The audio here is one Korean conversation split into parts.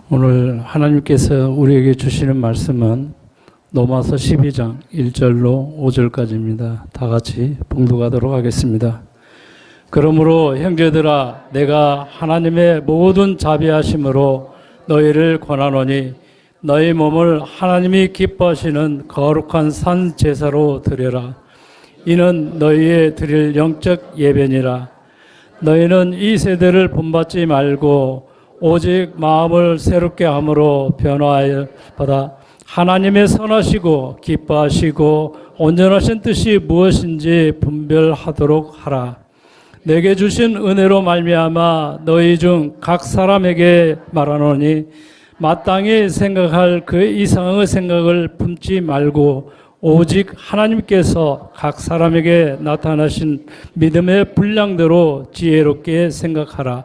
오늘 하나님께서 우리에게 주시는 말씀은 로마서 12장 1절로 5절까지입니다. 다 같이 봉독하도록 하겠습니다. 그러므로 형제들아 내가 하나님의 모든 자비하심으로 너희를 권하노니 너희 몸을 하나님이 기뻐하시는 거룩한 산 제사로 드려라. 이는 너희의 드릴 영적 예배니라. 너희는 이 세대를 본받지 말고 오직 마음을 새롭게 함으로 변화하여 받아 하나님의 선하시고 기뻐하시고 온전하신 뜻이 무엇인지 분별하도록 하라. 내게 주신 은혜로 말미암아 너희 중 각 사람에게 말하노니 마땅히 생각할 그 이상의 생각을 품지 말고 오직 하나님께서 각 사람에게 나타나신 믿음의 분량대로 지혜롭게 생각하라.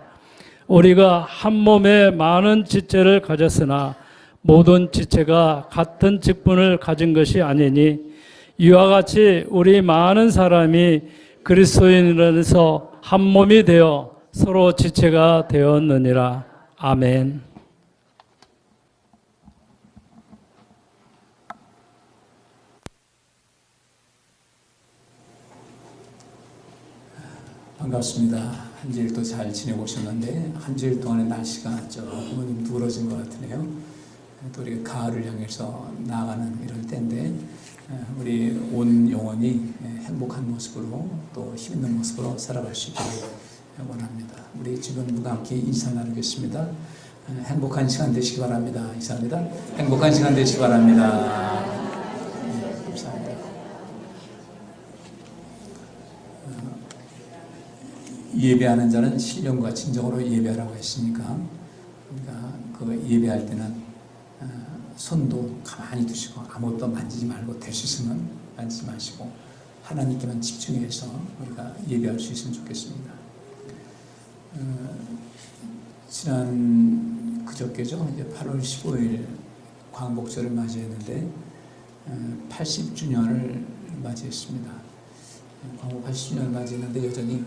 우리가 한 몸에 많은 지체를 가졌으나 모든 지체가 같은 직분을 가진 것이 아니니 이와 같이 우리 많은 사람이 그리스도인으로서 한 몸이 되어 서로 지체가 되었느니라. 아멘. 반갑습니다. 한 주일도 잘 지내고 오셨는데 한 주일 동안의 날씨가 조금 누그러진 것 같으네요. 또 우리가 가을을 향해서 나아가는 이럴 때인데 우리 온 영혼이 행복한 모습으로 또 힘있는 모습으로 살아갈 수 있기를 원합니다. 우리 주변분과 함께 인사 나누겠습니다. 행복한 시간 되시기 바랍니다. 이상입니다. 행복한 시간 되시기 바랍니다. 감사합니다. 예배하는 자는 신령과 진정으로 예배하라고 했으니까 그러니까 그 예배할 때는 손도 가만히 두시고 아무것도 만지지 말고 될 수 있으면 만지지 마시고 하나님께만 집중해서 우리가 예배할 수 있으면 좋겠습니다. 지난 그저께죠. 이제 8월 15일 광복절을 맞이했는데 80주년을 맞이했습니다. 광복 80주년을 맞이했는데 여전히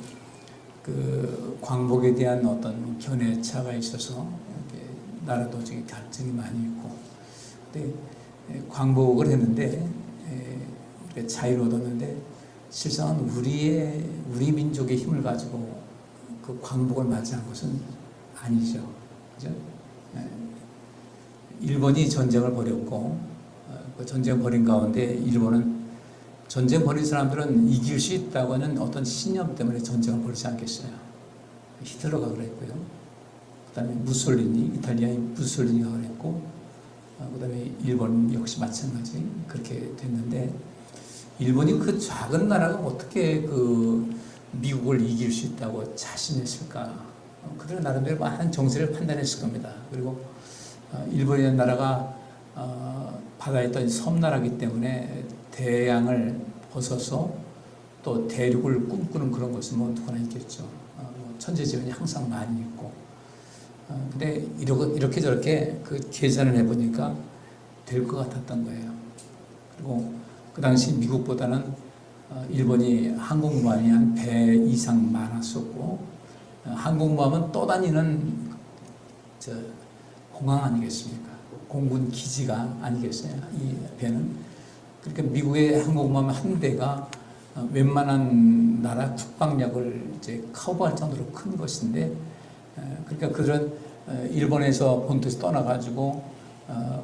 그 광복에 대한 어떤 견해차가 있어서 나라도 지금 갈등이 많이 있고, 근데 광복을 했는데 우리가 자유를 얻었는데 실상은 우리 민족의 힘을 가지고 그 광복을 맞이한 것은 아니죠, 그죠? 일본이 전쟁을 벌였고 그 전쟁을 벌인 가운데 일본은 전쟁 벌인 사람들은 이길 수 있다고 하는 어떤 신념 때문에 전쟁을 벌이지 않겠어요. 히틀러가 그랬고요. 그 다음에 무솔리니, 이탈리아의 무솔리니가 그랬고, 그 다음에 일본 역시 마찬가지 그렇게 됐는데, 일본이 그 작은 나라가 어떻게 그 미국을 이길 수 있다고 자신했을까? 그들은 나름대로 많은 정세를 판단했을 겁니다. 그리고 일본이라는 나라가 바다에 있던 섬나라이기 때문에 대양을 벗어서 또 대륙을 꿈꾸는 그런 것은 뭐 누구나 있겠죠. 천재지변이 항상 많이 있고. 근데 이렇게 저렇게 그 계산을 해보니까 될 것 같았던 거예요. 그리고 그 당시 미국보다는 일본이 항공모함이 한 배 이상 많았었고, 항공모함은 떠다니는 공항 아니겠습니까? 공군 기지가 아니겠어요? 이 배는. 그러니까 미국의 항공모함 한 대가 웬만한 나라 국방력을 이제 커버할 정도로 큰 것인데, 그러니까 그런 일본에서 본토에서 떠나가지고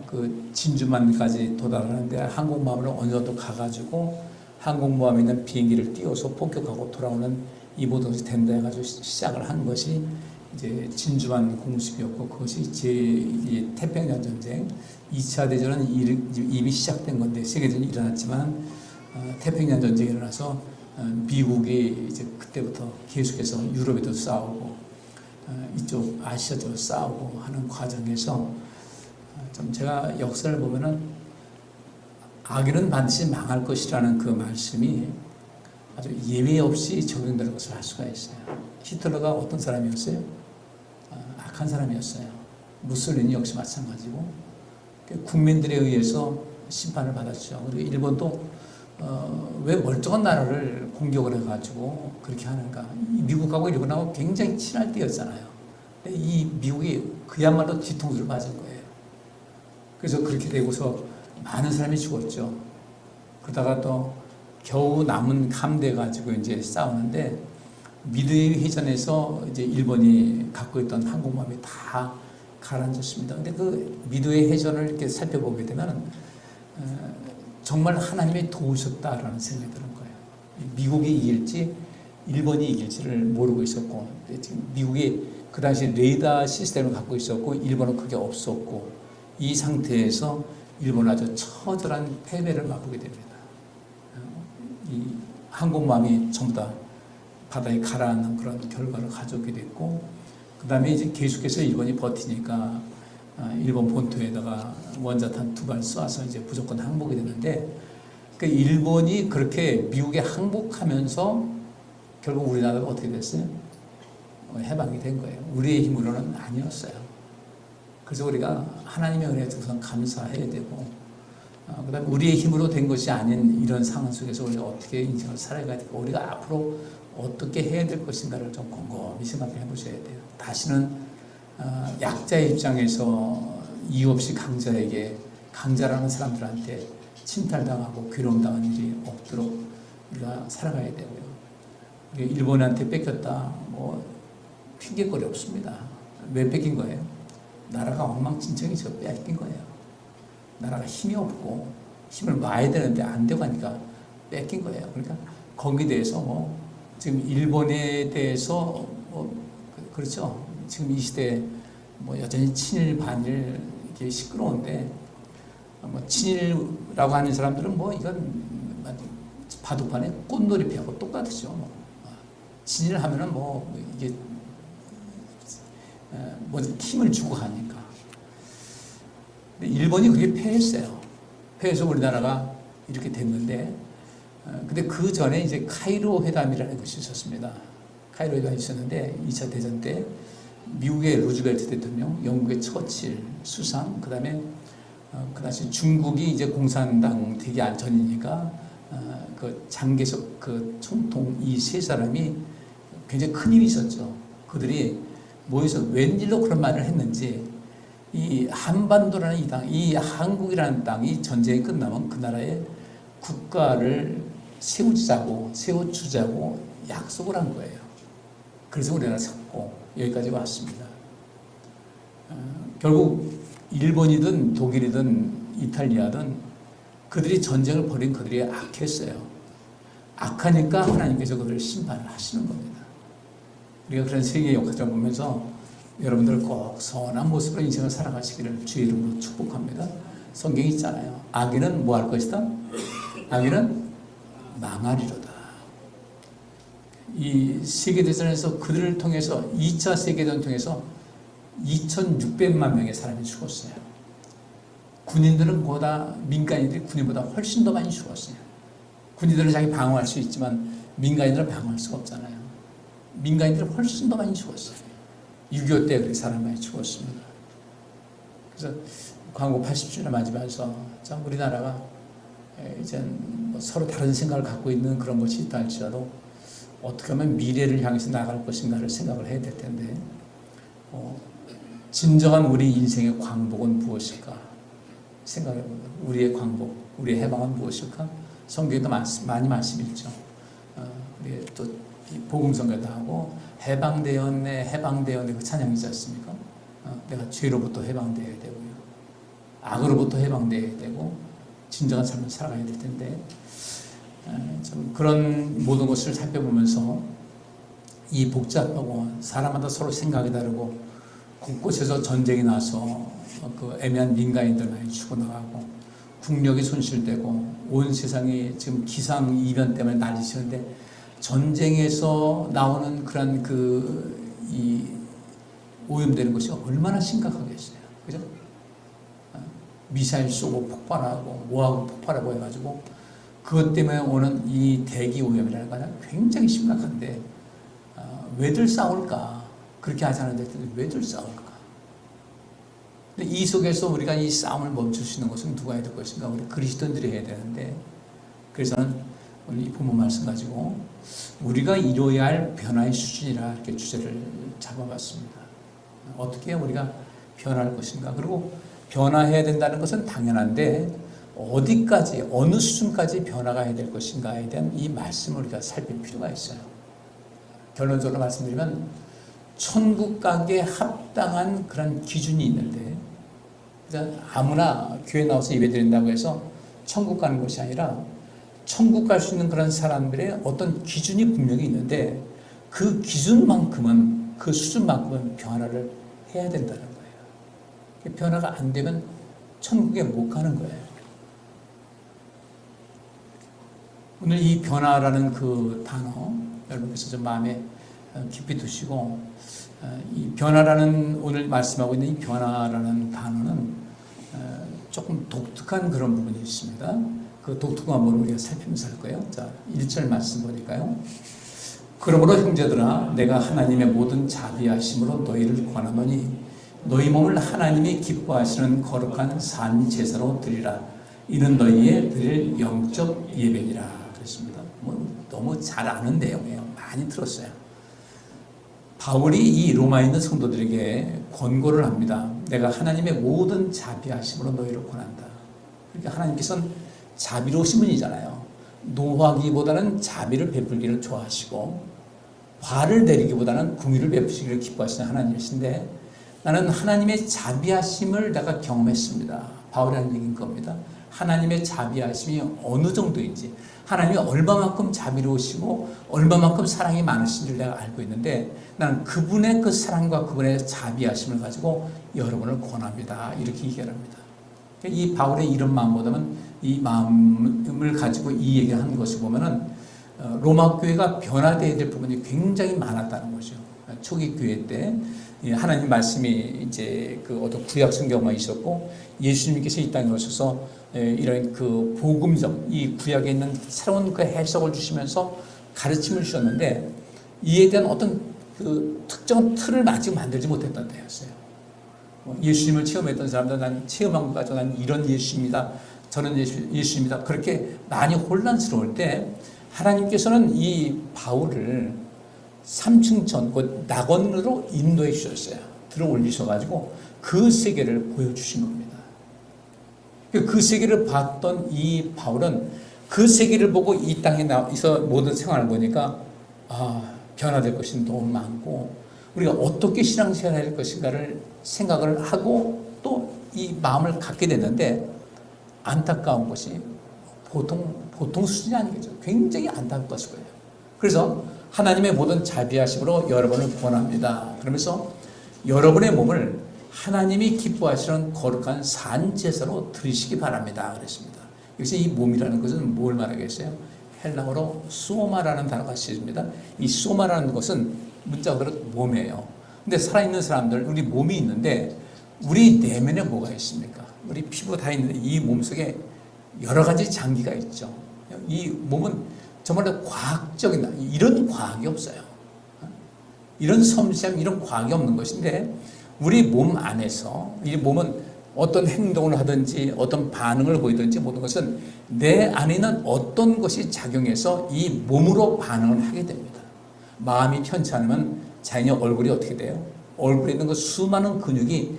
그 진주만까지 도달하는데 항공모함으로 어느 정도 가가지고 항공모함에 있는 비행기를 띄워서 폭격하고 돌아오는 이 모든 것이 된다 해가지고 시작을 한 것이 이제 진주만 공습이었고, 그것이 태평양 전쟁 2차 대전은 이미 시작된 건데 세계대전이 일어났지만 태평양 전쟁이 일어나서 미국이 이제 그때부터 계속해서 유럽에도 싸우고 이쪽 아시아도 싸우고 하는 과정에서 좀 제가 역사를 보면은 악인은 반드시 망할 것이라는 그 말씀이 아주 예외 없이 적용되는 것을 알 수가 있어요. 히틀러가 어떤 사람이었어요? 악한 사람이었어요. 무솔리니 역시 마찬가지고 국민들에 의해서 심판을 받았죠. 그리고 일본도 왜 멀쩡한 나라를 공격을 해가지고 그렇게 하는가. 미국하고 일본하고 굉장히 친할 때였잖아요. 근데 이 미국이 그야말로 뒤통수를 맞은 거예요. 그래서 그렇게 되고서 많은 사람이 죽었죠. 그러다가 또 겨우 남은 함대 가지고 이제 싸우는데 미드웨이 해전에서 이제 일본이 갖고 있던 항공모함이 다 가라앉았습니다. 근데 그 미드웨이 해전을 이렇게 살펴보게 되면 정말 하나님이 도우셨다라는 생각이 드는 거예요. 미국이 이길지 일본이 이길지를 모르고 있었고, 지금 미국이 그 당시 레이더 시스템을 갖고 있었고 일본은 그게 없었고, 이 상태에서 일본은 아주 처절한 패배를 맛보게 됩니다. 이 항공모함이 전부 다 바다에 가라앉는 그런 결과를 가져오게 됐고, 그 다음에 이제 계속해서 일본이 버티니까 일본 본토에다가 원자탄 2발 쏴서 이제 무조건 항복이 됐는데, 그 일본이 그렇게 미국에 항복하면서 결국 우리나라가 어떻게 됐어요? 해방이 된 거예요. 우리의 힘으로는 아니었어요. 그래서 우리가 하나님의 은혜에 우선 감사해야 되고, 그 다음에 우리의 힘으로 된 것이 아닌 이런 상황 속에서 우리가 어떻게 인생을 살아가야 되고, 우리가 앞으로 어떻게 해야 될 것인가를 좀 곰곰이 생각해 보셔야 돼요. 다시는 약자의 입장에서 이유 없이 강자라는 사람들한테 침탈당하고 괴로움당하는 일이 없도록 우리가 살아가야 되고요. 일본한테 뺏겼다, 뭐 핑계거리 없습니다. 왜 뺏긴 거예요? 나라가 엉망진창이죠. 뺏긴 거예요. 나라가 힘이 없고 힘을 모아야 되는데 안 되고 하니까 뺏긴 거예요. 그러니까 거기에 대해서 뭐 지금 일본에 대해서 그렇죠. 지금 이 시대에 뭐 여전히 친일 반일 이게 시끄러운데, 뭐 친일이라고 하는 사람들은 뭐 이건 바둑판에 꽃놀이패하고 똑같으죠. 친일을 하면은 뭐 이게 뭐 힘을 주고 하니까. 근데 일본이 그게 패했어요. 패해서 우리나라가 이렇게 됐는데, 근데 그 전에 이제 카이로 회담이라는 것이 있었습니다. 카이로 회담이 있었는데 2차 대전 때 미국의 루즈벨트 대통령, 영국의 처칠, 수상, 그다음에 그 당시 중국이 이제 공산당 되기 전이니까 그 장개석 그 총통 이 세 사람이 굉장히 큰 힘이 있었죠. 그들이 모여서 웬일로 그런 말을 했는지, 이 한반도라는 이 땅, 이 한국이라는 땅이 전쟁이 끝나면 그 나라의 국가를 세워주자고 약속을 한 거예요. 그래서 우리나라 잡고 여기까지 왔습니다. 결국 일본이든 독일이든 이탈리아든 그들이 전쟁을 벌인 그들이 악했어요. 악하니까 하나님께서 그들을 심판을 하시는 겁니다. 우리가 그런 세계 역사를 보면서 여러분들 꼭 선한 모습으로 인생을 살아가시기를 주의 이름으로 축복합니다. 성경이 있잖아요. 악인은 뭐 할 것이다? 악인은 망하리로다. 이 세계대전에서 그들을 통해서 2차 세계대전을 통해서 2,600만 명의 사람이 죽었어요. 군인들은 보다 민간인들이 군인보다 훨씬 더 많이 죽었어요. 군인들은 자기 방어할 수 있지만 민간인들은 방어할 수가 없잖아요. 민간인들은 훨씬 더 많이 죽었어요. 6.25 때 그렇게 사람 많이 죽었습니다. 그래서 광고 80주년 맞으면서 참 우리나라가 이제 뭐 서로 다른 생각을 갖고 있는 그런 것이 있다 할지라도 어떻게 하면 미래를 향해서 나갈 것인가를 생각을 해야 될 텐데, 진정한 우리 인생의 광복은 무엇일까 생각해봅니다. 우리의 광복, 우리의 해방은 무엇일까? 성경에도 많이 말씀이 있죠. 우리 또 복음성가도 하고 해방되었네 그 찬양이 있지 않습니까? 내가 죄로부터 해방되어야 되고요, 악으로부터 해방되어야 되고 진정한 삶을 살아가야 될 텐데, 좀 그런 모든 것을 살펴보면서 이 복잡하고 사람마다 서로 생각이 다르고 곳곳에서 전쟁이 나서 그 애매한 민간인들 많이 죽어나가고 국력이 손실되고 온 세상이 지금 기상 이변 때문에 난리치는데, 전쟁에서 나오는 그런 이 오염되는 것이 얼마나 심각하겠어요. 그죠? 미사일 쏘고 폭발하고 뭐하고 폭발하고 해가지고 그것 때문에 오는 이 대기 오염이라는 것은 굉장히 심각한데, 왜들 싸울까? 그렇게 하지 않은데 왜들 싸울까? 근데 이 속에서 우리가 이 싸움을 멈출 수 있는 것은 누가 해야 될 것인가? 우리 그리스도인들이 해야 되는데, 그래서 저는 오늘 이 부모 말씀 가지고 우리가 이루어야 할 변화의 수준이라 이렇게 주제를 잡아봤습니다. 어떻게 우리가 변할 것인가. 그리고 변화해야 된다는 것은 당연한데 어디까지, 어느 수준까지 변화가 해야 될 것인가에 대한 이 말씀을 우리가 살필 필요가 있어요. 결론적으로 말씀드리면 천국 가기에 합당한 그런 기준이 있는데, 그러니까 아무나 교회 나와서 예배드린다고 해서 천국 가는 것이 아니라 천국 갈 수 있는 그런 사람들의 어떤 기준이 분명히 있는데 그 기준만큼은, 그 수준만큼은 변화를 해야 된다는 거예요. 변화가 안 되면 천국에 못 가는 거예요. 오늘 이 변화라는 그 단어 여러분께서 좀 마음에 깊이 두시고, 이 변화라는, 오늘 말씀하고 있는 이 변화라는 단어는 조금 독특한 그런 부분이 있습니다. 그 독특한 부분을 우리가 살피면서 할 거예요. 자, 1절 말씀 보니까요. 그러므로 형제들아, 내가 하나님의 모든 자비하심으로 너희를 권하노니 너희 몸을 하나님이 기뻐하시는 거룩한 산 제사로 드리라. 이는 너희의 드릴 영적 예배니라. 그랬습니다. 너무 잘 아는 내용이에요. 많이 들었어요. 바울이 이 로마에 있는 성도들에게 권고를 합니다. 내가 하나님의 모든 자비하심으로 너희를 권한다. 그러니까 하나님께서는 자비로우신 분이잖아요. 노하기보다는 자비를 베풀기를 좋아하시고 화를 내리기보다는 긍휼을 베푸시기를 기뻐하시는 하나님이신데, 나는 하나님의 자비하심을 내가 경험했습니다. 바울이 하는 얘기인 겁니다. 하나님의 자비하심이 어느 정도인지, 하나님이 얼마만큼 자비로우시고 얼마만큼 사랑이 많으신지 내가 알고 있는데, 나는 그분의 그 사랑과 그분의 자비하심을 가지고 여러분을 권합니다. 이렇게 얘기합니다. 이 바울의 이런 마음보다는 이 마음을 가지고 이 얘기를 하는 것을 보면은 로마 교회가 변화되어야 될 부분이 굉장히 많았다는 거죠. 초기 교회 때 하나님 말씀이 이제 그 어떤 구약 성경만 있었고, 예수님께서 이 땅에 오셔서 이런 그 복음적, 이 구약에 있는 새로운 그 해석을 주시면서 가르침을 주셨는데, 이에 대한 어떤 그 특정한 틀을 아직 만들지 못했던 때였어요. 예수님을 체험했던 사람들, 난 체험한 것 가지고 난 이런 예수입니다, 저는 예수입니다, 그렇게 많이 혼란스러울 때 하나님께서는 이 바울을 3층천, 그 낙원으로 인도해 주셨어요. 들어 올리셔가지고 그 세계를 보여주신 겁니다. 그 세계를 봤던 이 바울은 그 세계를 보고 이 땅에 나와서 모든 생활을 보니까 변화될 것이 너무 많고 우리가 어떻게 신앙생활을 할 것인가를 생각을 하고 또 이 마음을 갖게 됐는데, 안타까운 것이 보통 수준이 아니겠죠. 굉장히 안타까웠을 거예요. 그래서 하나님의 모든 자비하심으로 여러분을 권합니다. 그러면서 여러분의 몸을 하나님이 기뻐하시는 거룩한 산제사로 드리시기 바랍니다. 그랬습니다. 여기서 이 몸이라는 것은 뭘 말하겠어요? 헬라어로 소마라는 단어가 쓰여집니다. 이 소마라는 것은 문자 그대로 몸이에요. 근데 살아있는 사람들, 우리 몸이 있는데 우리 내면에 뭐가 있습니까? 우리 피부 다 있는데 이 몸속에 여러 가지 장기가 있죠. 이 몸은 정말 과학적인, 이런 과학이 없어요. 이런 섬세함, 이런 과학이 없는 것인데, 우리 몸 안에서 이 몸은 어떤 행동을 하든지 어떤 반응을 보이든지 모든 것은 내 안에 있는 어떤 것이 작용해서 이 몸으로 반응을 하게 됩니다. 마음이 편치 않으면 자연히 얼굴이 어떻게 돼요? 얼굴에 있는 그 수많은 근육이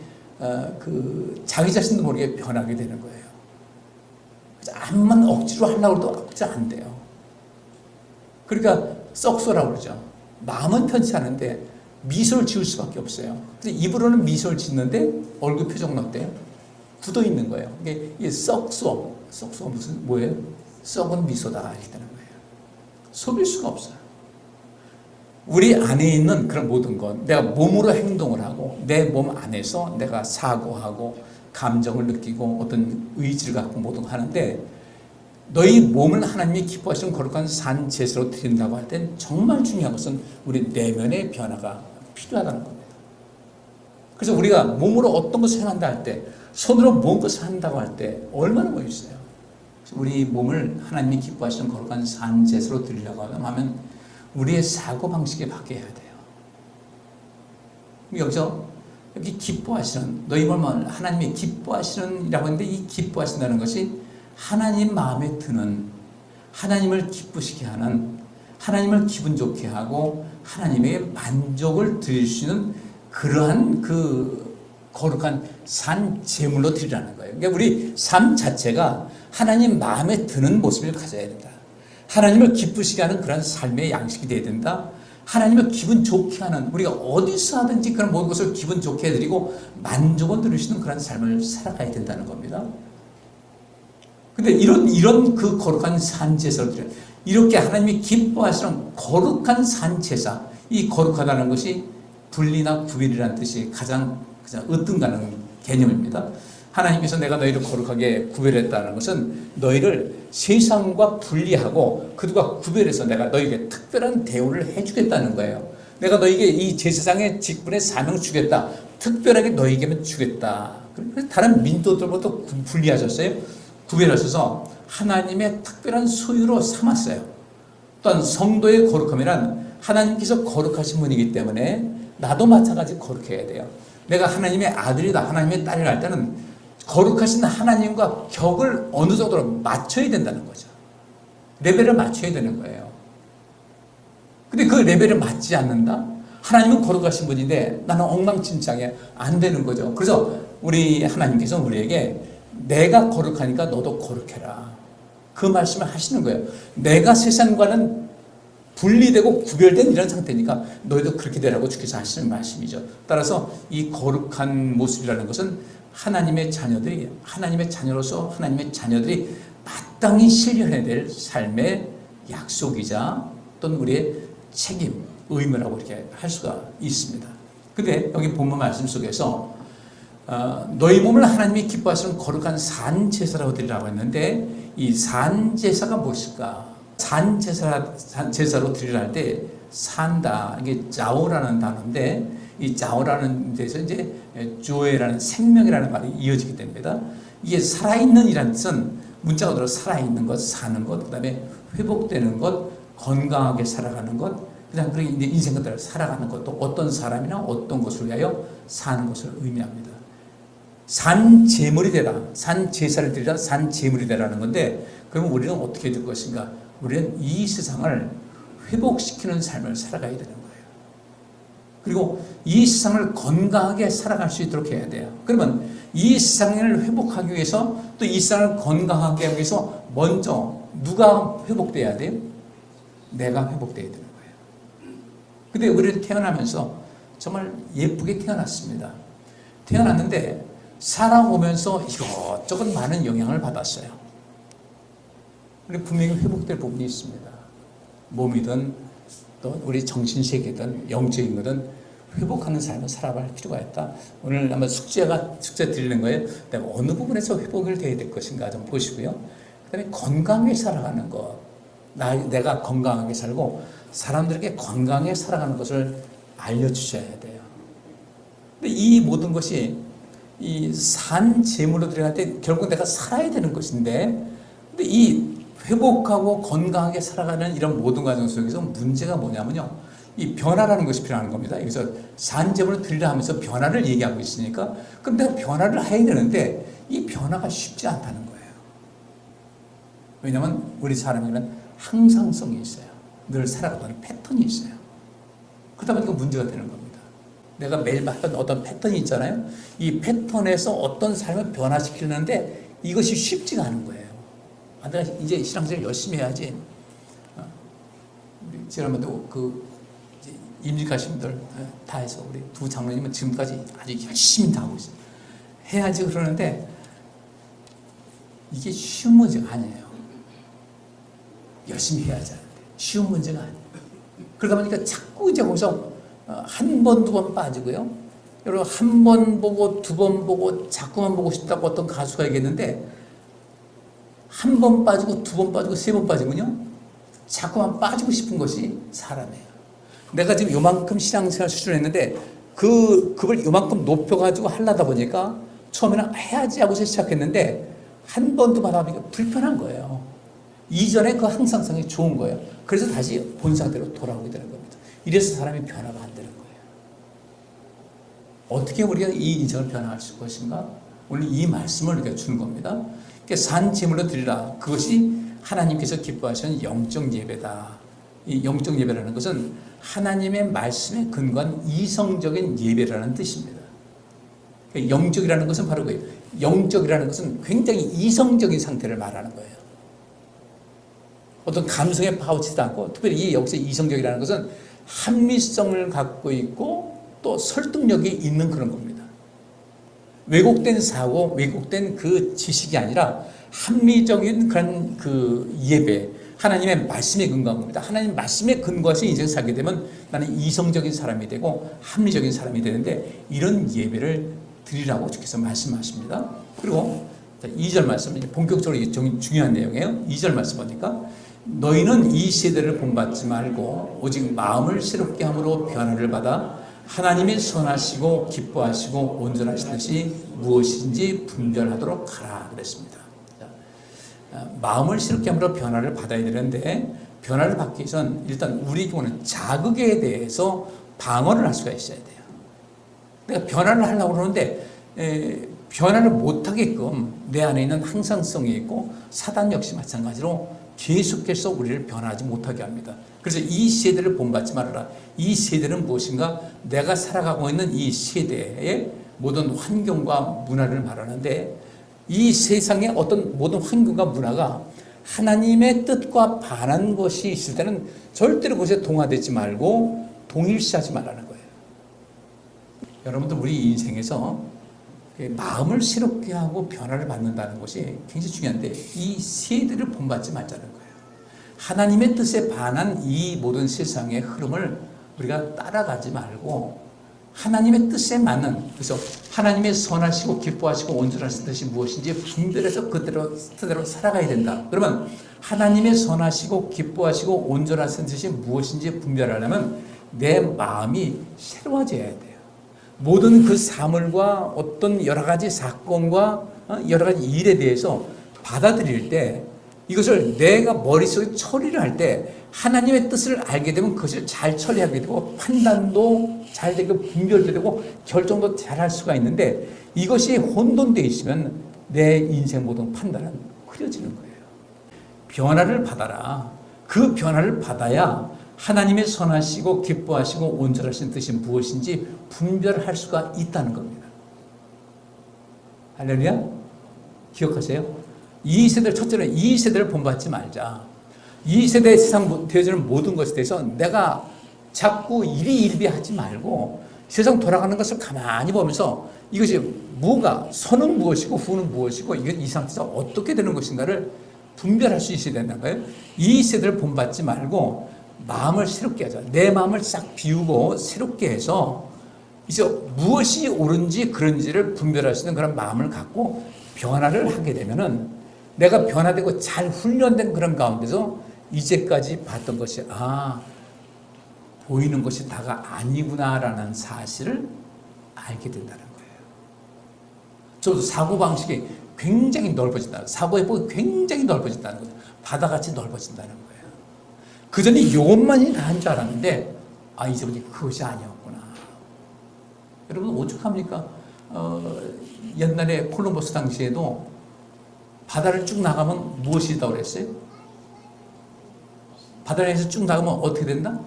자기 자신도 모르게 변하게 되는 거예요. 암만 억지로 하려고 해도 억지 안 돼요. 그러니까 썩소라고 그러죠. 마음은 편치 않은데 미소를 지을 수밖에 없어요. 근데 입으로는 미소를 짓는데 얼굴 표정은 어때요? 굳어 있는 거예요. 이게 썩소가 무슨 뭐예요? 썩은 미소다 이렇게 되는 거예요. 속일 수가 없어요. 우리 안에 있는 그런 모든 것, 내가 몸으로 행동을 하고 내 몸 안에서 내가 사고하고 감정을 느끼고 어떤 의지를 갖고 모든 거 하는데, 너희 몸을 하나님이 기뻐하시는 거룩한 산 제사로 드린다고 할 땐 정말 중요한 것은 우리 내면의 변화가 필요하다는 겁니다. 그래서 우리가 몸으로 어떤 것을 행한다 할 때, 손으로 뭔 것을 한다고 할 때 얼마나 멋있어요. 우리 몸을 하나님이 기뻐하시는 거룩한 산 제사로 드리려고 하면 우리의 사고방식이 바뀌어야 돼요. 여기서 여기 기뻐하시는, 너희 몸을 하나님이 기뻐하시는 이라고 했는데, 이 기뻐하신다는 것이 하나님 마음에 드는, 하나님을 기쁘시게 하는, 하나님을 기분 좋게 하고 하나님의 만족을 드릴 수 있는 그러한 그 거룩한 산 제물로 드리라는 거예요. 그러니까 우리 삶 자체가 하나님 마음에 드는 모습을 가져야 된다. 하나님을 기쁘시게 하는 그런 삶의 양식이 되어야 된다. 하나님을 기분 좋게 하는, 우리가 어디서 하든지 그런 모든 것을 기분 좋게 해드리고 만족을 누리시는 그런 삶을 살아가야 된다는 겁니다. 근데 이런 그 거룩한 산제사를 이렇게 하나님이 기뻐하시는 거룩한 산제사, 이 거룩하다는 것이 분리나 구별이라는 뜻이 가장 으뜸가는 개념입니다. 하나님께서 내가 너희를 거룩하게 구별했다는 것은 너희를 세상과 분리하고 그들과 구별해서 내가 너희에게 특별한 대우를 해주겠다는 거예요. 내가 너희에게 이 제사장의 직분의 사명을 주겠다. 특별하게 너희에게만 주겠다. 다른 민족들보다 분리하셨어요. 구별하셔서 하나님의 특별한 소유로 삼았어요. 또한 성도의 거룩함이란 하나님께서 거룩하신 분이기 때문에 나도 마찬가지 거룩해야 돼요. 내가 하나님의 아들이다, 하나님의 딸이라 할 때는 거룩하신 하나님과 격을 어느 정도로 맞춰야 된다는 거죠. 레벨을 맞춰야 되는 거예요. 근데 그 레벨을 맞지 않는다? 하나님은 거룩하신 분인데 나는 엉망진창에 안 되는 거죠. 그래서 우리 하나님께서 우리에게 내가 거룩하니까 너도 거룩해라. 그 말씀을 하시는 거예요. 내가 세상과는 분리되고 구별된 이런 상태니까 너희도 그렇게 되라고 주께서 하시는 말씀이죠. 따라서 이 거룩한 모습이라는 것은 하나님의 자녀들이, 하나님의 자녀로서 하나님의 자녀들이 마땅히 실현해야 될 삶의 약속이자 또는 우리의 책임, 의무라고 이렇게 할 수가 있습니다. 근데 여기 본문 말씀 속에서 너희 몸을 하나님이 기뻐하시는 거룩한 산제사라고 드리라고 했는데 이 산제사가 무엇일까? 산제사로 드리라 할 때 산다, 이게 자오라는 단어인데 이 자오라는 데서 이제 조에라는 생명이라는 말이 이어지게 됩니다. 이게 살아있는 이라는 뜻은 문자 그대로 살아있는 것, 사는 것, 그 다음에 회복되는 것, 건강하게 살아가는 것, 그냥 그렇게 인생 그대로 살아가는 것, 또 어떤 사람이나 어떤 것을 위하여 사는 것을 의미합니다. 산 제물이 되라, 산 제사를 드리라, 산 제물이 되라는 건데, 그러면 우리는 어떻게 될 것인가? 우리는 이 세상을 회복시키는 삶을 살아가야 되는 거예요. 그리고 이 세상을 건강하게 살아갈 수 있도록 해야 돼요. 그러면 이 세상을 회복하기 위해서 또 이 세상을 건강하게 하기 위해서 먼저 누가 회복돼야 돼요? 내가 회복돼야 되는 거예요. 근데 우리는 태어나면서 정말 예쁘게 태어났습니다. 태어났는데 살아오면서 이것저것 많은 영향을 받았어요. 분명히 회복될 부분이 있습니다. 몸이든 또 우리 정신세계든 영적인 거든 회복하는 삶을 살아갈 필요가 있다. 오늘 아마 숙제 드리는 거예요. 내가 어느 부분에서 회복을 돼야 될 것인가 좀 보시고요. 그 다음에 건강하게 살아가는 것. 내가 건강하게 살고 사람들에게 건강하게 살아가는 것을 알려주셔야 돼요. 근데 이 모든 것이 이 산 제물로 들어갈 때 결국 내가 살아야 되는 것인데, 근데 이 회복하고 건강하게 살아가는 이런 모든 과정 속에서 문제가 뭐냐면요. 이 변화라는 것이 필요한 겁니다. 그래서 산제물을 드리라 하면서 변화를 얘기하고 있으니까 그럼 내가 변화를 해야 되는데 이 변화가 쉽지 않다는 거예요. 왜냐하면 우리 사람에게는 항상성이 있어요. 늘 살아가는 패턴이 있어요. 그러다 보니까 문제가 되는 겁니다. 내가 매일 봤던 어떤 패턴이 있잖아요. 이 패턴에서 어떤 삶을 변화시키려는데 이것이 쉽지가 않은 거예요. 내가 이제 신앙생활 열심히 해야지. 지난번에도 임직하신 분들 다 해서 우리 두 장로님은 지금까지 아주 열심히 다 하고 있어요. 해야지 그러는데 이게 쉬운 문제가 아니에요. 열심히 해야지 하는데 쉬운 문제가 아니에요. 그러다 보니까 자꾸 이제 거기서 한 번, 두 번 빠지고요. 여러분 한 번 보고 두 번 보고 자꾸만 보고 싶다고 어떤 가수가 얘기했는데 한 번 빠지고 두 번 빠지고 세 번 빠지면요 자꾸만 빠지고 싶은 것이 사람이에요. 내가 지금 요만큼 신앙생활 수준을 했는데 그걸 요만큼 높여가지고 하려다 보니까 처음에는 해야지 하고서 시작했는데 한 번도 받아보니까 불편한 거예요. 이전에 그 항상성이 좋은 거예요. 그래서 다시 본상대로 돌아오게 되는 겁니다. 이래서 사람이 변화가 안 되는 거예요. 어떻게 우리가 이 인생을 변화할 수 있을 것인가? 오늘 이 말씀을 우리가 주는 겁니다. 산 제물로 드리라. 그것이 하나님께서 기뻐하시는 영적 예배다. 이 영적 예배라는 것은 하나님의 말씀에 근거한 이성적인 예배라는 뜻입니다. 영적이라는 것은 바로 그예요. 영적이라는 것은 굉장히 이성적인 상태를 말하는 거예요. 어떤 감성에 파우치지 않고, 특별히 여기서 이성적이라는 것은 합리성을 갖고 있고 또 설득력이 있는 그런 겁니다. 왜곡된 사고, 왜곡된 그 지식이 아니라 합리적인 그런 그 예배, 하나님의 말씀에 근거한 겁니다. 하나님 말씀에 근거해서 인생을 살게 되면 나는 이성적인 사람이 되고 합리적인 사람이 되는데, 이런 예배를 드리라고 주께서 말씀하십니다. 그리고 2절 말씀, 본격적으로 중요한 내용이에요. 2절 말씀 보니까 너희는 이 세대를 본받지 말고 오직 마음을 새롭게 함으로 변화를 받아 하나님이 선하시고 기뻐하시고 온전하신 것이 무엇인지 분별하도록 하라 그랬습니다. 마음을 새롭게 함으로 변화를 받아야 되는데, 변화를 받기 위해서는 일단 우리 경우는 자극에 대해서 방어를 할 수가 있어야 돼요. 내가 변화를 하려고 그러는데 변화를 못하게끔 내 안에 있는 항상성이 있고, 사단 역시 마찬가지로 계속해서 우리를 변화하지 못하게 합니다. 그래서 이 세대를 본받지 말아라. 이 세대는 무엇인가? 내가 살아가고 있는 이 세대의 모든 환경과 문화를 말하는데, 이 세상의 어떤 모든 환경과 문화가 하나님의 뜻과 반한 것이 있을 때는 절대로 그것에 동화되지 말고 동일시하지 말라는 거예요. 여러분들, 우리 인생에서 마음을 새롭게 하고 변화를 받는다는 것이 굉장히 중요한데, 이 세대를 본받지 말자는 거예요. 하나님의 뜻에 반한 이 모든 세상의 흐름을 우리가 따라가지 말고 하나님의 뜻에 맞는, 그래서 하나님의 선하시고 기뻐하시고 온전하신 뜻이 무엇인지 분별해서 그대로 살아가야 된다. 그러면 하나님의 선하시고 기뻐하시고 온전하신 뜻이 무엇인지 분별하려면 내 마음이 새로워져야 돼요. 모든 그 사물과 어떤 여러 가지 사건과 여러 가지 일에 대해서 받아들일 때, 이것을 내가 머릿속에 처리를 할 때 하나님의 뜻을 알게 되면 그것을 잘 처리하게 되고, 판단도 잘 되고 분별도 되고 결정도 잘 할 수가 있는데, 이것이 혼돈되어 있으면 내 인생 모든 판단은 흐려지는 거예요. 변화를 받아라. 그 변화를 받아야 하나님의 선하시고 기뻐하시고 온전하신 뜻이 무엇인지 분별할 수가 있다는 겁니다. 할렐루야? 기억하세요? 이 세대를, 첫째는 이 세대를 본받지 말자. 이 세대의 세상 되어지는 모든 것에 대해서 내가 자꾸 일희일비하지 말고 세상 돌아가는 것을 가만히 보면서 이것이 뭐가, 선은 무엇이고 후는 무엇이고 이게 이 상태에서 어떻게 되는 것인가를 분별할 수 있어야 된다는 거예요. 이 세대를 본받지 말고 마음을 새롭게 하자. 내 마음을 싹 비우고 새롭게 해서 이제 무엇이 옳은지 그런지를 분별할 수 있는 그런 마음을 갖고 변화를 하게 되면은, 내가 변화되고 잘 훈련된 그런 가운데서 이제까지 봤던 것이 보이는 것이 다가 아니구나라는 사실을 알게 된다는 거예요. 저도 사고방식이 굉장히 넓어진다. 사고의 폭이 굉장히 넓어진다는 거죠. 바다같이 넓어진다는 거예요. 그전에 이것만이 다 한 줄 알았는데 이제 보니 그것이 아니었구나. 여러분 오죽합니까? 옛날에 콜럼버스 당시에도 바다를 쭉 나가면 무엇이 있다고 그랬어요? 바다에서 쭉 나가면 어떻게 된다?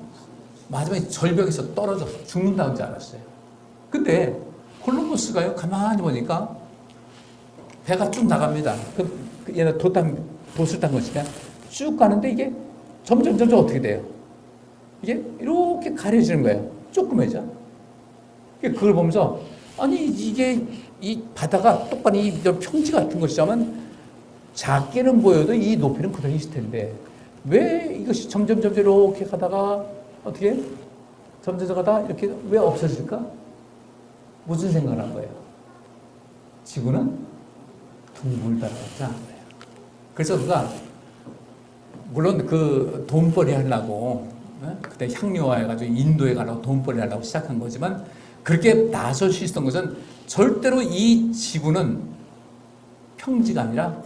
마지막에 절벽에서 떨어져 죽는다는 줄 알았어요. 근데 콜럼버스가요, 가만히 보니까 배가 쭉 나갑니다. 얘는 돛을 탄 것이냐? 쭉 가는데 이게 점점 어떻게 돼요? 이게 이렇게 가려지는 거예요. 조그매져. 그걸 보면서 이게 이 바다가 똑바로 이 평지 같은 것이지만 작게는 보여도 이 높이는 그대로 있을 텐데 왜 이것이 점점 이렇게 가다가 어떻게 점점 가다가 이렇게 왜 없어질까? 무슨 생각을 한 거예요? 지구는 둥글 따라가지 않아요. 그래서 그가 물론 그 돈벌이 하려고 그때 향료화해가지고 인도에 가려고 돈벌이 하려고 시작한 거지만, 그렇게 나설 수 있었던 것은 절대로 이 지구는 평지가 아니라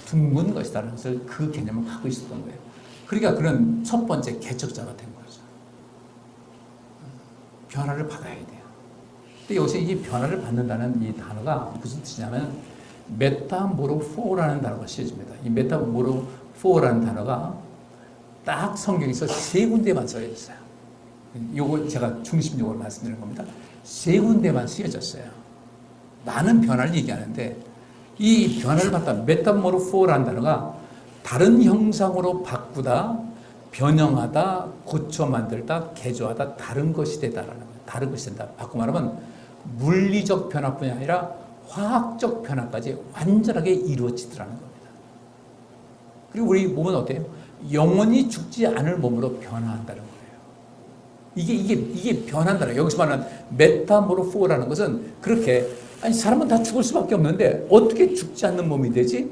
둥근 것이다라는 것을 그 개념을 갖고 있었던 거예요. 그러니까 그는 첫 번째 개척자가 된 거죠. 변화를 받아야 돼요. 근데 여기서 이 변화를 받는다는 이 단어가 무슨 뜻이냐면 메타모르포라는 단어가 쓰여집니다. 이 메타모르포라는 단어가 딱 성경에서 세 군데만 써져 있어요. 요거 제가 중심적으로 말씀드리는 겁니다. 세 군데만 쓰여졌어요. 많은 변화를 얘기하는데 이 변화를 갖다 메타모르포라는 단어가 다른 형상으로 바꾸다, 변형하다, 고쳐 만들다, 개조하다, 다른 것이 되다라는 거예요. 다른 것이 된다. 바꿔 말하면 물리적 변화뿐이 아니라 화학적 변화까지 완전하게 이루어지더라는 겁니다. 그리고 우리 몸은 어때요? 영원히 죽지 않을 몸으로 변화한다는 거예요. 이게 변한다는 거예요. 여기서 말하는 메타모르포라는 것은 그렇게, 아니, 사람은 다 죽을 수밖에 없는데 어떻게 죽지 않는 몸이 되지?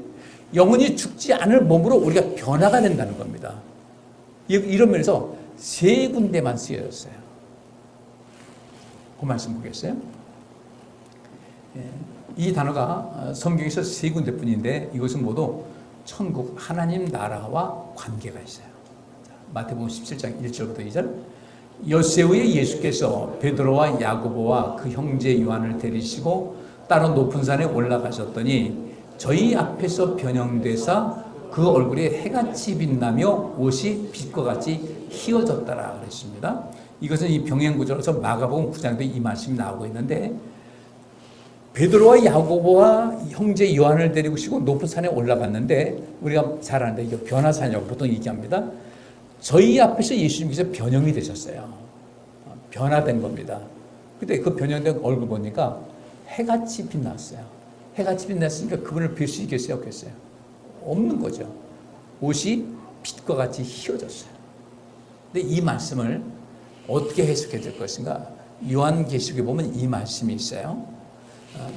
영원히 죽지 않을 몸으로 우리가 변화가 된다는 겁니다. 이런 면에서 세 군데만 쓰여졌어요. 그 말씀 보겠어요? 이 단어가 성경에서 세 군데뿐인데 이것은 모두 천국 하나님 나라와 관계가 있어요. 마태복음 17장 1절부터 2절. 엿새후에 예수께서 베드로와 야고보와 그 형제 요한을 데리시고 따로 높은 산에 올라가셨더니 저희 앞에서 변형되사 그 얼굴이 해같이 빛나며 옷이 빛과 같이 희어졌더라 그랬습니다. 이것은 이 병행구절에서 마가복음 9장도 이 말씀이 나오고 있는데, 베드로와 야고보와 형제 요한을 데리고 시고 높은 산에 올라갔는데, 우리가 잘 아는데 이게 변화산이라고 보통 얘기합니다. 저희 앞에서 예수님께서 변형이 되셨어요. 변화된 겁니다. 근데 그 변형된 얼굴 보니까 해같이 빛났어요. 해같이 빛났으니까 그분을 뵐 수 있겠어요? 없겠어요? 없는 거죠. 옷이 빛과 같이 희어졌어요. 근데 이 말씀을 어떻게 해석해야 될 것인가? 요한계시록에 보면 이 말씀이 있어요.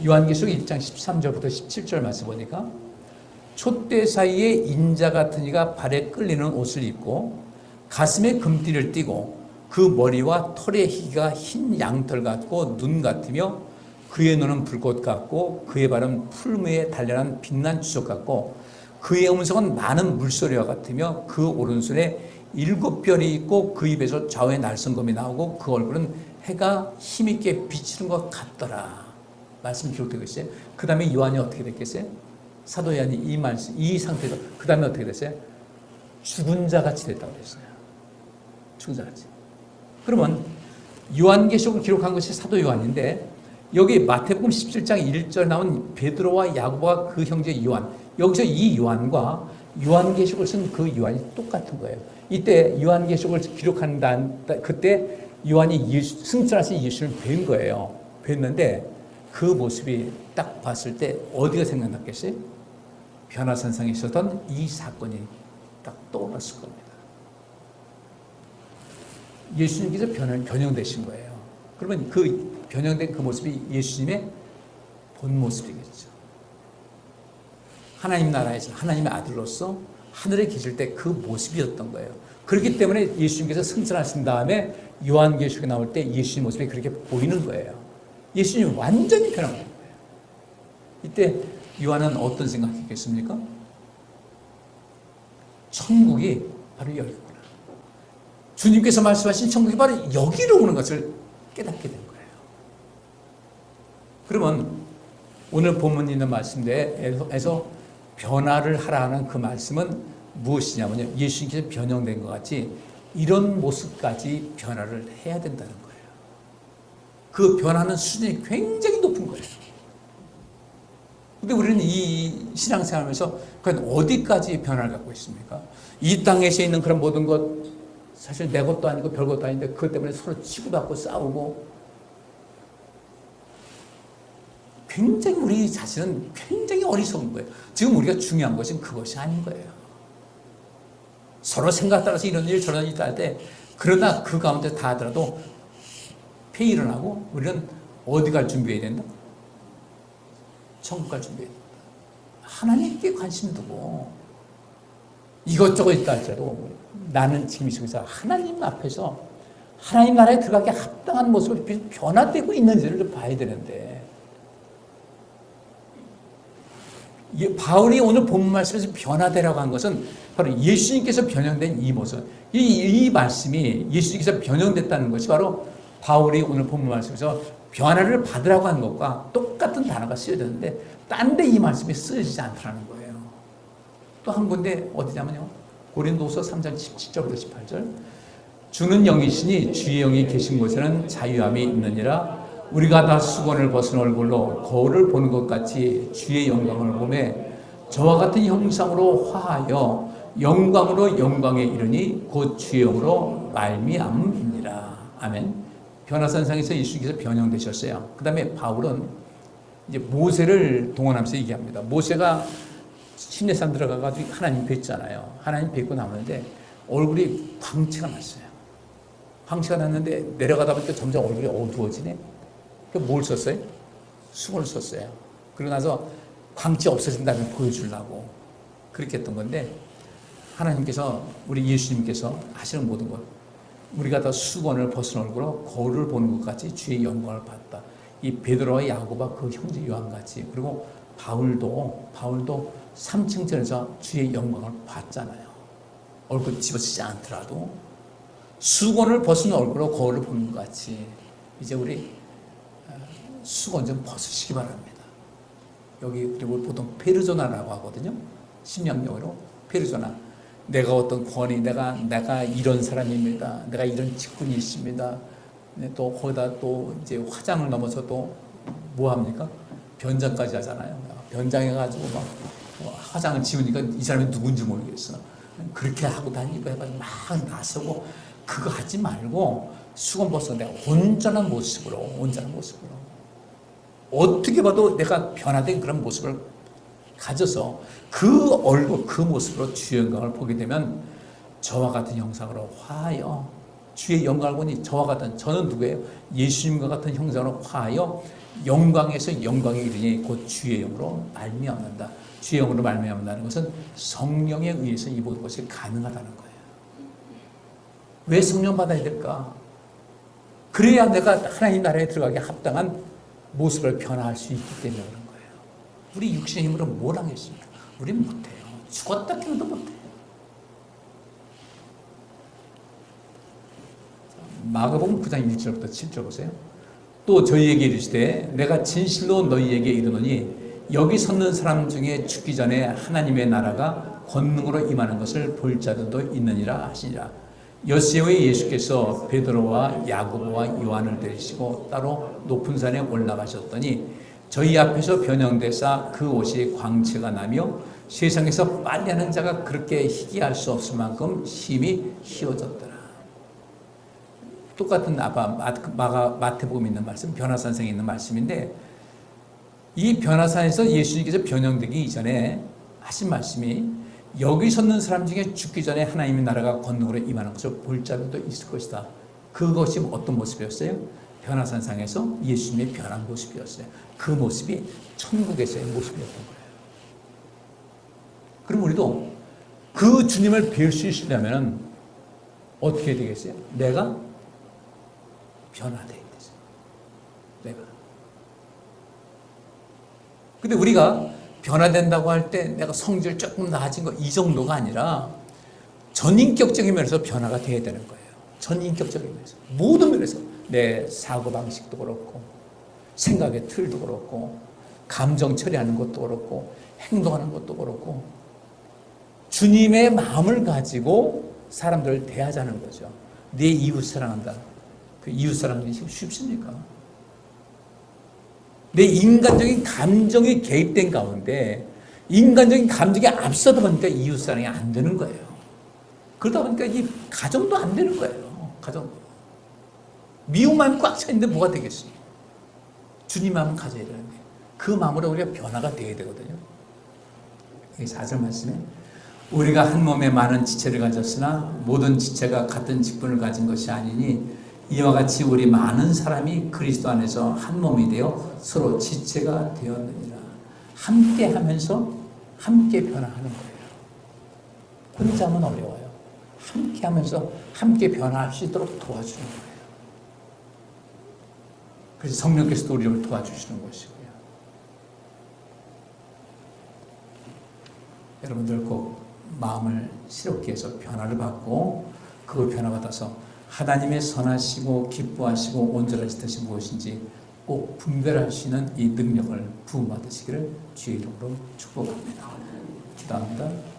요한계시록 1장 13절부터 17절 말씀 보니까 촛대 사이에 인자 같은 이가 발에 끌리는 옷을 입고 가슴에 금띠를 띠고 그 머리와 털의 희가 흰 양털 같고 눈 같으며 그의 눈은 불꽃 같고 그의 발은 풀무에 단련한 빛난 주석 같고 그의 음성은 많은 물소리와 같으며 그 오른손에 7별이 있고 그 입에서 좌우의 날성검이 나오고 그 얼굴은 해가 힘있게 비치는 것 같더라. 말씀이 기록되고 있어요. 그 다음에 요한이 어떻게 됐겠어요? 사도 요한이 이 말씀, 이 상태에서 그 다음에 어떻게 됐어요? 죽은 자같이 됐다고 그랬어요. 죽은 자같이. 그러면 요한계시록을 기록한 것이 사도 요한인데 여기 마태복음 17장 1절 나온 베드로와 야고보와 그 형제 요한, 여기서 이 요한과 요한계시록을 쓴 그 요한이 똑같은 거예요. 이때 요한계시록을 기록한 그때 요한이 승천하신 예수를 뵌 거예요. 뵀는데 그 모습이 딱 봤을 때 어디가 생각났겠어요? 변화산상에 있었던 이 사건이 딱 떠올랐을 겁니다. 예수님께서 변형되신 거예요. 그러면 그 변형된 그 모습이 예수님의 본 모습이겠죠. 하나님 나라에서 하나님의 아들로서 하늘에 계실 때 그 모습이었던 거예요. 그렇기 때문에 예수님께서 승천하신 다음에 요한계시록에 나올 때 예수님 모습이 그렇게 보이는 거예요. 예수님이 완전히 변한 거예요. 이때 요한은 어떤 생각했겠습니까? 천국이 바로 여기구나. 주님께서 말씀하신 천국이 바로 여기로 오는 것을 깨닫게 된 거예요. 그러면 오늘 본문 있는 말씀에서 변화를 하라는 그 말씀은 무엇이냐면요, 예수님께서 변형된 것 같이 이런 모습까지 변화를 해야 된다는 거예요. 그 변화는 수준이 굉장히 높은 거예요. 근데 우리는 이 신앙생활하면서 과연 어디까지 변화를 갖고 있습니까? 이 땅에서 있는 그런 모든 것, 사실 내 것도 아니고 별 것도 아닌데 그것 때문에 서로 치고받고 싸우고, 굉장히 우리 자신은 굉장히 어리석은 거예요. 지금 우리가 중요한 것은 그것이 아닌 거예요. 서로 생각 따라서 이런 일 저런 일 할 때, 그러나 그 가운데 다 하더라도 회의를 하고 우리는 어디 갈 준비해야 된다? 천국 갈 준비해야 된다. 하나님께 관심 두고 이것저것 있다 할지라도 나는 지금 이 속에서 하나님 앞에서 하나님 나라에 들어가기 합당한 모습을 변화되고 있는지를 좀 봐야 되는데, 바울이 오늘 본문 말씀에서 변화되라고 한 것은 바로 예수님께서 변형된 이 모습, 이 말씀이 예수님께서 변형됐다는 것이 바로 바울이 오늘 본문 말씀에서 변화를 받으라고 한 것과 똑같은 단어가 쓰여졌는데 딴 데 이 말씀이 쓰여지지 않더라는 거예요. 또 한 군데 어디냐면요, 고린도서 3장 17절부터 18절. 주는 영이시니 주의 영이 계신 곳에는 자유함이 있느니라. 우리가 다 수건을 벗은 얼굴로 거울을 보는 것 같이 주의 영광을 보매 저와 같은 형상으로 화하여 영광으로 영광에 이르니 곧 주의 영으로 말미암음이니라. 아멘. 변화산상에서 예수님께서 변형되셨어요. 그 다음에 바울은 이제 모세를 동원하면서 얘기합니다. 모세가 시내산 들어가가지고 하나님 뵀잖아요. 하나님 뵙고 나오는데 얼굴이 광채가 났어요. 광채가 났는데 내려가다 보니까 점점 얼굴이 어두워지네. 뭘 썼어요? 수건을 썼어요. 그러고 나서 광채 없어진 다음에 보여주려고 그렇게 했던 건데 하나님께서 우리 예수님께서 하시는 모든 것 우리가 다 수건을 벗은 얼굴로 거울을 보는 것 같이 주의 영광을 봤다. 이 베드로와 야고보와 그 형제 요한같이 그리고 바울도 3층 전에서 주의 영광을 봤잖아요. 얼굴 집어치지 않더라도 수건을 벗은 얼굴로 거울을 보는 것 같이 이제 우리 수건 좀 벗으시기 바랍니다. 여기 그리고 보통 페르소나라고 하거든요. 심령용어로 페르소나. 내가 어떤 권위, 내가 이런 사람입니다. 내가 이런 직분이 있습니다. 또 거기다 또 이제 화장을 넘어서 또 뭐 합니까? 변장까지 하잖아요. 변장해가지고 막 화장을 지우니까 이 사람이 누군지 모르겠어. 그렇게 하고 다니고 해가지고 막 나서고 그거 하지 말고 수건 벗어 내가 온전한 모습으로 어떻게 봐도 내가 변화된 그런 모습을 가져서 그 얼굴 그 모습으로 주의 영광을 보게 되면 저와 같은 형상으로 화하여 주의 영광을 보니 저와 같은 저는 누구예요? 예수님과 같은 형상으로 화하여 영광에서 영광에 이르니 곧 주의 영으로 말미암는다. 주의 영으로 말미암는다는 것은 성령에 의해서 이 모든 것이 가능하다는 거예요. 왜 성령 받아야 될까? 그래야 내가 하나님 나라에 들어가기 합당한 모습을 변화할 수 있기 때문에 그런 거예요. 우리 육신의 힘으로 뭘 하겠습니까? 우린 못해요. 죽었다 깨어도 못해요. 마가복음 9장 1절부터 7절 보세요. 또 저희에게 이르시되 내가 진실로 너희에게 이르노니 여기 섰는 사람 중에 죽기 전에 하나님의 나라가 권능으로 임하는 것을 볼 자들도 있느니라 하시니라. 엿새의 예수께서 베드로와 야고보와 요한을 데리시고 따로 높은 산에 올라가셨더니 저희 앞에서 변형되사 그 옷이 광채가 나며 세상에서 빨래하는 자가 그렇게 희귀할 수 없을 만큼 심히 희어졌더라. 똑같은 마태복음에 있는 말씀, 변화산상에 있는 말씀인데 이 변화산에서 예수님께서 변형되기 이전에 하신 말씀이 여기 섰는 사람 중에 죽기 전에 하나님의 나라가 권능으로 임하는 것을 볼 자들도 있을 것이다. 그것이 어떤 모습이었어요? 변화산상에서 예수님의 변한 모습이었어요. 그 모습이 천국에서의 모습이었던 거예요. 그럼 우리도 그 주님을 뵐 수 있으려면 어떻게 되겠어요? 내가 변화되어야 되죠. 내가. 근데 우리가 변화된다고 할 때 내가 성질 조금 나아진 거 이 정도가 아니라 전인격적인 면에서 변화가 돼야 되는 거예요. 전인격적인 면에서. 모든 면에서. 내 사고방식도 그렇고 생각의 틀도 그렇고 감정 처리하는 것도 그렇고 행동하는 것도 그렇고 주님의 마음을 가지고 사람들을 대하자는 거죠. 내 이웃 사랑한다. 그 이웃 사랑이 쉽습니까? 내 인간적인 감정이 개입된 가운데 인간적인 감정이 앞서다 보니까 이웃 사랑이 안 되는 거예요. 그러다 보니까 이 가정도 안 되는 거예요. 가정. 미운 마음이 꽉 차 있는데 뭐가 되겠어요? 주님 마음을 가져야 되는데 그 마음으로 우리가 변화가 돼야 되거든요. 이 4절 말씀에 우리가 한 몸에 많은 지체를 가졌으나 모든 지체가 같은 직분을 가진 것이 아니니 이와 같이 우리 많은 사람이 그리스도 안에서 한 몸이 되어 서로 지체가 되었느니라. 함께 하면서 함께 변화하는 거예요. 혼자 하면 어려워요. 함께 하면서 함께 변화할 수 있도록 도와주는 거예요. 그래서 성령께서도 우리를 도와주시는 것이고요. 여러분들 꼭 마음을 새롭게 해서 변화를 받고 그걸 변화받아서 하나님의 선하시고 기뻐하시고 온전하신 뜻이 무엇인지 꼭 분별할 수 있는 이 능력을 부음받으시기를 주의 이름으로 축복합니다. 기도합니다.